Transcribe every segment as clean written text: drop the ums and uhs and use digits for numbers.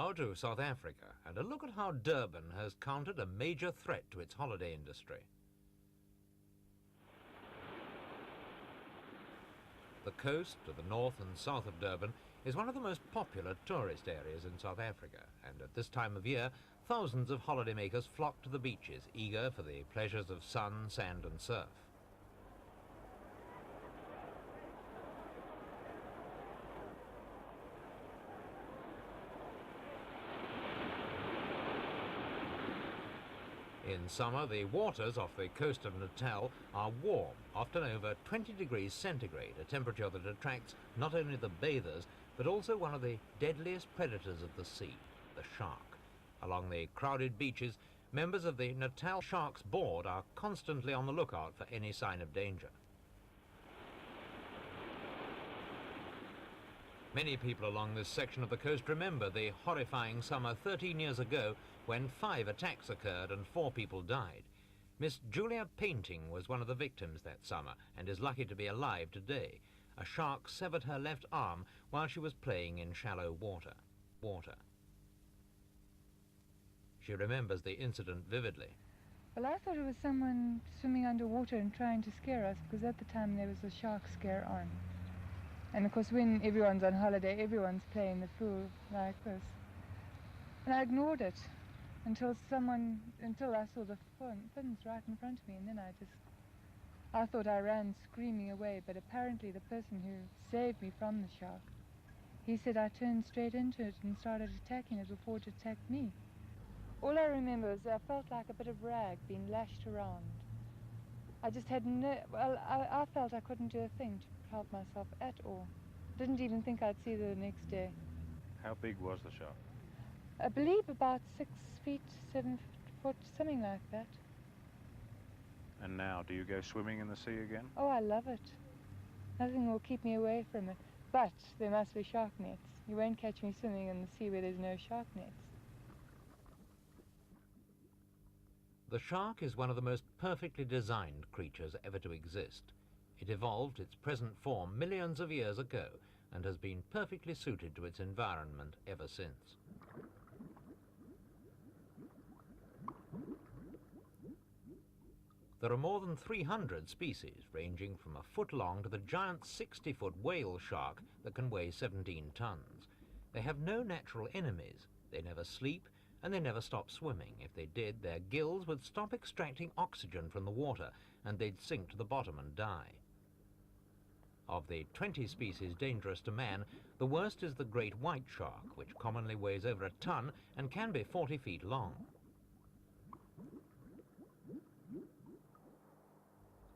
Now to South Africa, and a look at how Durban has countered a major threat to its holiday industry. The coast to the north and south of Durban is one of the most popular tourist areas in South Africa, and at this time of year, thousands of holidaymakers flock to the beaches, eager for the pleasures of sun, sand and surf. In summer, the waters off the coast of Natal are warm, often over 20 degrees centigrade, a temperature that attracts not only the bathers, but also one of the deadliest predators of the sea, the shark. Along the crowded beaches, members of the Natal Sharks Board are constantly on the lookout for any sign of danger. Many people along this section of the coast remember the horrifying summer 13 years ago when 5 attacks occurred and 4 people died. Miss Julia Painting was one of the victims that summer and is lucky to be alive today. A shark severed her left arm while she was playing in shallow water. She remembers the incident vividly. Well, I thought it was someone swimming underwater and trying to scare us, because at the time there was a shark scare on. And of course when everyone's on holiday, everyone's playing the fool like this. And I ignored it until I saw the fins right in front of me, and then I thought I ran screaming away, but apparently the person who saved me from the shark, he said I turned straight into it and started attacking it before it attacked me. All I remember is I felt like a bit of rag being lashed around. I just had I felt I couldn't do a thing to help myself at all. Didn't even think I'd see the next day. How big was the shark? I believe about 6 feet, 7 foot, something like that. And now, do you go swimming in the sea again? Oh, I love it. Nothing will keep me away from it. But there must be shark nets. You won't catch me swimming in the sea where there's no shark nets. The shark is one of the most perfectly designed creatures ever to exist. It evolved its present form millions of years ago and has been perfectly suited to its environment ever since. There are more than 300 species, ranging from a foot long to the giant 60-foot whale shark that can weigh 17 tons. They have no natural enemies. They never sleep, and they never stop swimming. If they did, their gills would stop extracting oxygen from the water, and they'd sink to the bottom and die. Of the 20 species dangerous to man, the worst is the great white shark, which commonly weighs over a ton and can be 40 feet long.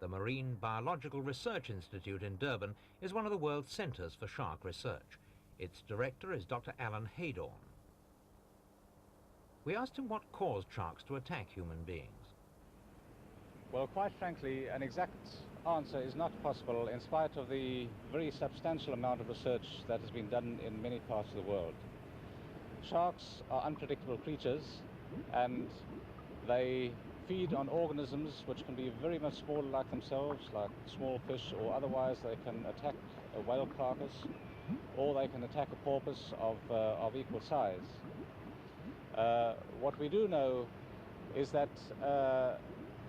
The Marine Biological Research Institute in Durban is one of the world's centres for shark research. Its director is Dr. Alan Haydorn. We asked him what caused sharks to attack human beings. Well, quite frankly, an exact answer is not possible in spite of the very substantial amount of research that has been done in many parts of the world. Sharks are unpredictable creatures, and they feed on organisms which can be very much smaller like themselves, like small fish, or otherwise they can attack a whale carcass, or they can attack a porpoise of equal size. What we do know is that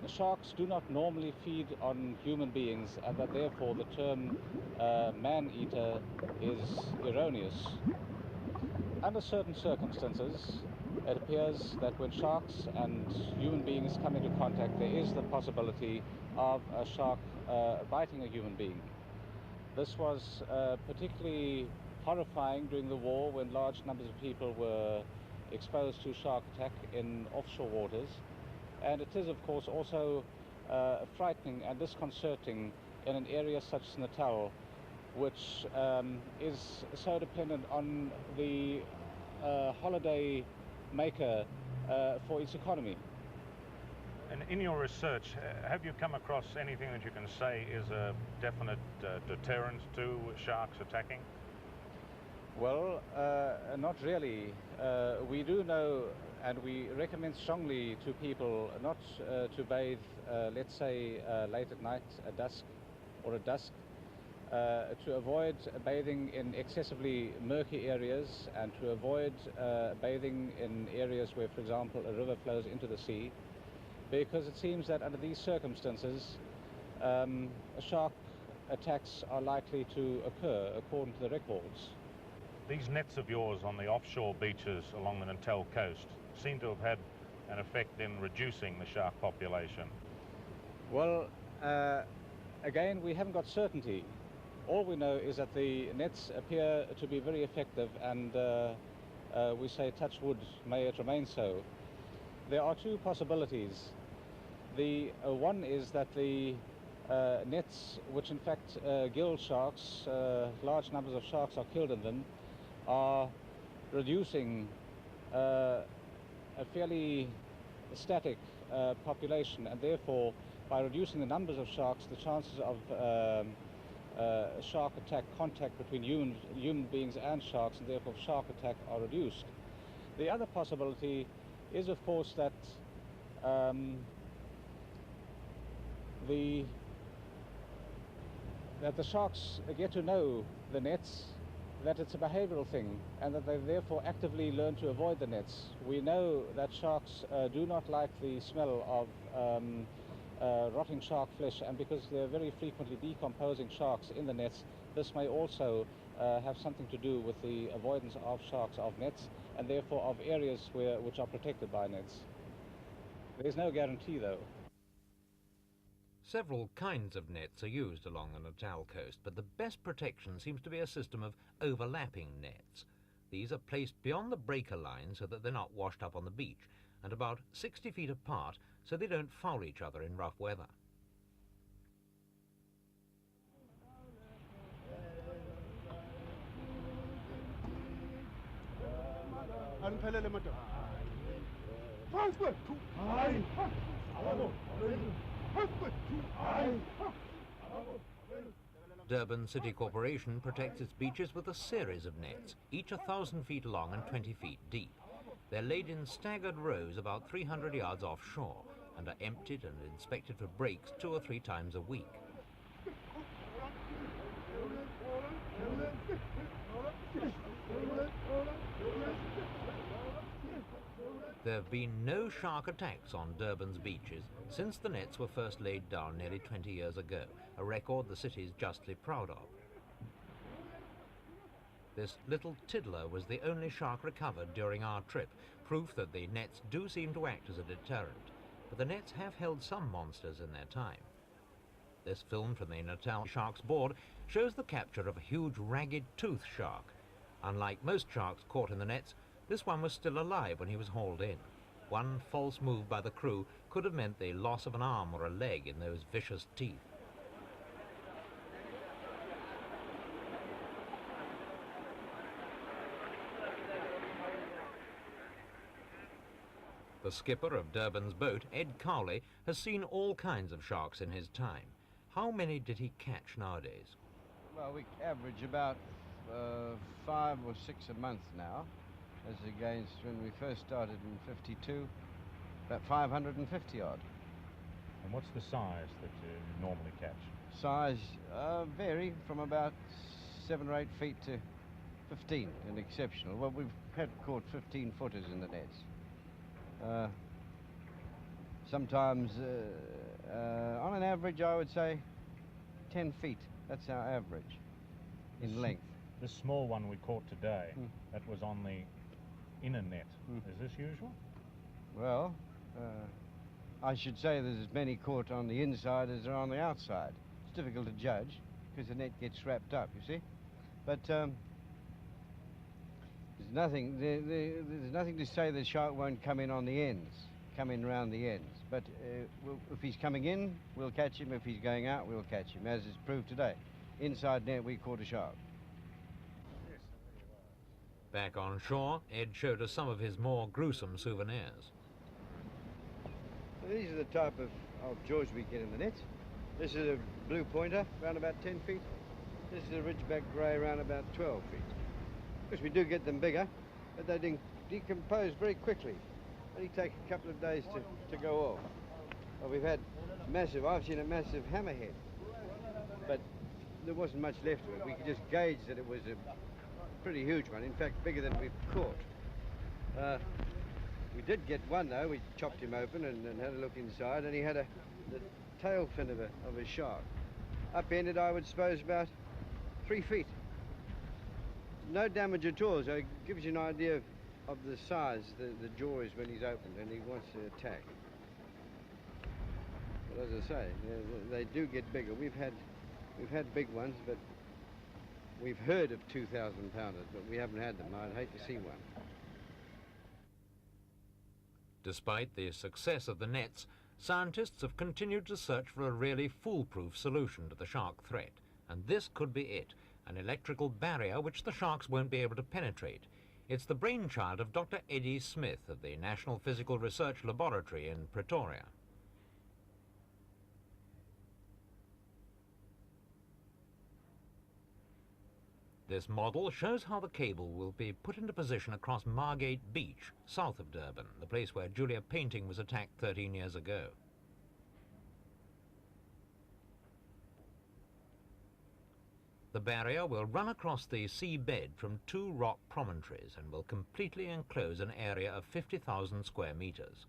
sharks do not normally feed on human beings, and that therefore the term man-eater is erroneous. Under certain circumstances, it appears that when sharks and human beings come into contact, there is the possibility of a shark biting a human being. This was particularly horrifying during the war, when large numbers of people were exposed to shark attack in offshore waters. And it is, of course, also frightening and disconcerting in an area such as Natal, which is so dependent on the holiday maker for its economy. And in your research, have you come across anything that you can say is a definite deterrent to sharks attacking? Well, not really. We do know, and we recommend strongly to people not to bathe, let's say, late at night, at dusk, to avoid bathing in excessively murky areas and to avoid bathing in areas where, for example, a river flows into the sea, because it seems that under these circumstances shark attacks are likely to occur according to the records. These nets of yours on the offshore beaches along the Natal coast seem to have had an effect in reducing the shark population. Well, again, we haven't got certainty. All we know is that the nets appear to be very effective, and we say, touch wood, may it remain so. There are two possibilities. The one is that the nets, which in fact gill sharks, large numbers of sharks are killed in them, are reducing a fairly static population, and therefore by reducing the numbers of sharks, the chances of shark attack contact between human beings and sharks, and therefore shark attack, are reduced. The other possibility is, of course, that the sharks get to know the nets, that it's a behavioral thing, and that they therefore actively learn to avoid the nets. We know that sharks do not like the smell of rotting shark flesh, and because they're very frequently decomposing sharks in the nets, this may also have something to do with the avoidance of sharks of nets, and therefore of areas which are protected by nets. There's no guarantee, though. Several kinds of nets are used along the Natal coast, but the best protection seems to be a system of overlapping nets. These are placed beyond the breaker line so that they're not washed up on the beach, and about 60 feet apart so they don't foul each other in rough weather. Durban City Corporation protects its beaches with a series of nets, each 1,000 feet long and 20 feet deep. They're laid in staggered rows about 300 yards offshore and are emptied and inspected for breaks 2 or 3 times a week. There have been no shark attacks on Durban's beaches since the nets were first laid down nearly 20 years ago, a record the city is justly proud of. This little tiddler was the only shark recovered during our trip, proof that the nets do seem to act as a deterrent, but the nets have held some monsters in their time. This film from the Natal Sharks Board shows the capture of a huge ragged tooth shark. Unlike most sharks caught in the nets, this one was still alive when he was hauled in. One false move by the crew could have meant the loss of an arm or a leg in those vicious teeth. The skipper of Durban's boat, Ed Cowley, has seen all kinds of sharks in his time. How many did he catch nowadays? Well, we average about 5 or 6 a month now, as against when we first started in '52, about 550 odd. And what's the size that you normally catch? Size vary from about 7 or 8 feet to 15, an exceptional. Well, we've had caught 15 footers in the nets. Sometimes, on an average, I would say 10 feet. That's our average in length. This small one we caught today, that was on the inner net. Is this usual? Well, I should say there's as many caught on the inside as there are on the outside. It's difficult to judge because the net gets wrapped up, you see. But there's nothing to say the shark won't come in on the ends, come in around the ends. But if he's coming in, we'll catch him. If he's going out, we'll catch him, as is proved today. Inside net, we caught a shark. Back on shore, Ed showed us some of his more gruesome souvenirs. So these are the type of jaws we get in the nets. This is a blue pointer, around about 10 feet. This is a ridgeback grey, around about 12 feet. Of course, we do get them bigger, but they decompose very quickly. Only take a couple of days to go off. Well, we've had massive, I've seen a massive hammerhead, but there wasn't much left of it. We could just gauge that it was a pretty huge one, in fact bigger than we've caught. We did get one though. We chopped him open and had a look inside, and he had the tail fin of a shark. Upended, I would suppose, about 3 feet. No damage at all, so it gives you an idea of the size the jaw is when he's opened and he wants to attack. But as I say, they do get bigger. We've had big ones, but we've heard of 2,000 pounders, but we haven't had them. I'd hate to see one. Despite the success of the nets, scientists have continued to search for a really foolproof solution to the shark threat, and this could be it, an electrical barrier which the sharks won't be able to penetrate. It's the brainchild of Dr. Eddie Smith of the National Physical Research Laboratory in Pretoria. This model shows how the cable will be put into position across Margate Beach, south of Durban, the place where Julia Painting was attacked 13 years ago. The barrier will run across the seabed from 2 rock promontories and will completely enclose an area of 50,000 square meters.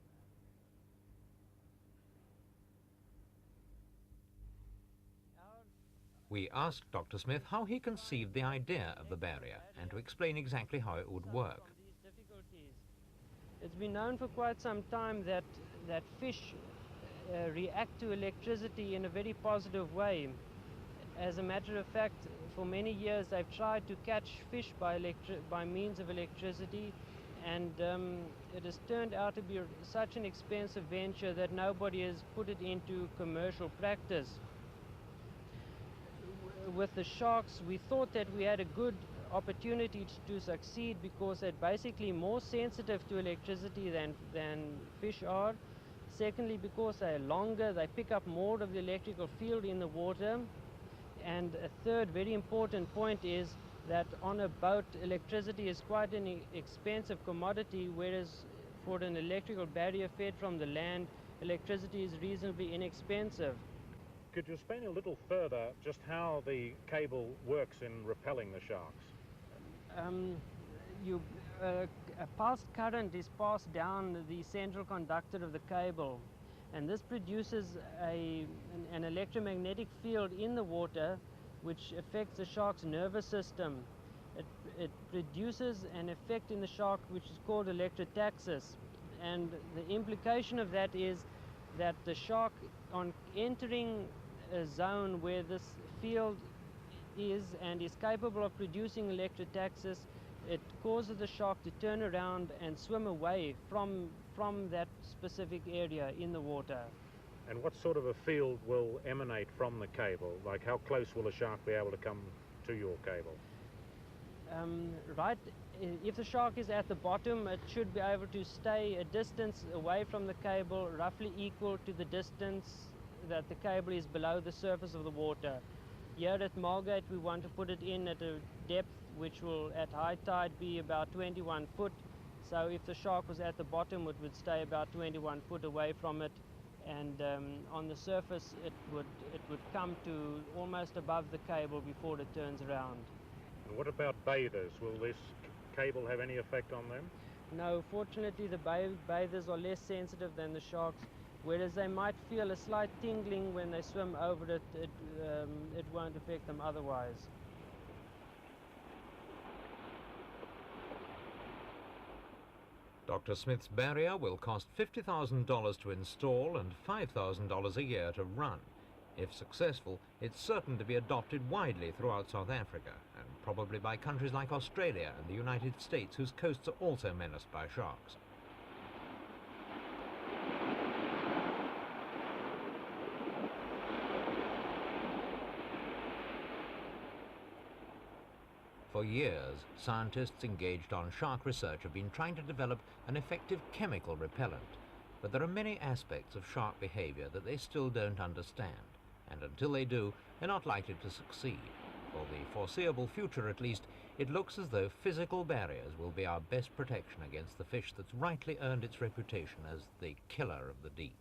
We asked Dr. Smith how he conceived the idea of the barrier and to explain exactly how it would work. It's been known for quite some time that fish react to electricity in a very positive way. As a matter of fact, for many years they've tried to catch fish by means of electricity, and it has turned out to be such an expensive venture that nobody has put it into commercial practice. With the sharks, we thought that we had a good opportunity to succeed because they're basically more sensitive to electricity than fish are. Secondly, because they're longer, they pick up more of the electrical field in the water. And a third very important point is that on a boat, electricity is quite an expensive commodity, whereas for an electrical barrier fed from the land, electricity is reasonably inexpensive. Could you explain a little further just how the cable works in repelling the sharks? A pulsed current is passed down the central conductor of the cable, and this produces an electromagnetic field in the water which affects the shark's nervous system. It produces an effect in the shark which is called electrotaxis, and the implication of that is that the shark, on entering a zone where this field is and is capable of producing electrotaxis, it causes the shark to turn around and swim away from that specific area in the water. And what sort of a field will emanate from the cable? Like how close will a shark be able to come to your cable? If the shark is at the bottom, it should be able to stay a distance away from the cable roughly equal to the distance that the cable is below the surface of the water. Here at Margate, we want to put it in at a depth which will at high tide be about 21 foot. So if the shark was at the bottom, it would stay about 21 foot away from it, and on the surface it would come to almost above the cable before it turns around. And what about bathers? Will this cable have any effect on them? No, fortunately the bathers are less sensitive than the sharks. Whereas they might feel a slight tingling when they swim over it, it won't affect them otherwise. Dr. Smith's barrier will cost $50,000 to install and $5,000 a year to run. If successful, it's certain to be adopted widely throughout South Africa, and probably by countries like Australia and the United States, whose coasts are also menaced by sharks. For years, scientists engaged on shark research have been trying to develop an effective chemical repellent, but there are many aspects of shark behavior that they still don't understand, and until they do, they're not likely to succeed. For the foreseeable future at least, it looks as though physical barriers will be our best protection against the fish that's rightly earned its reputation as the killer of the deep.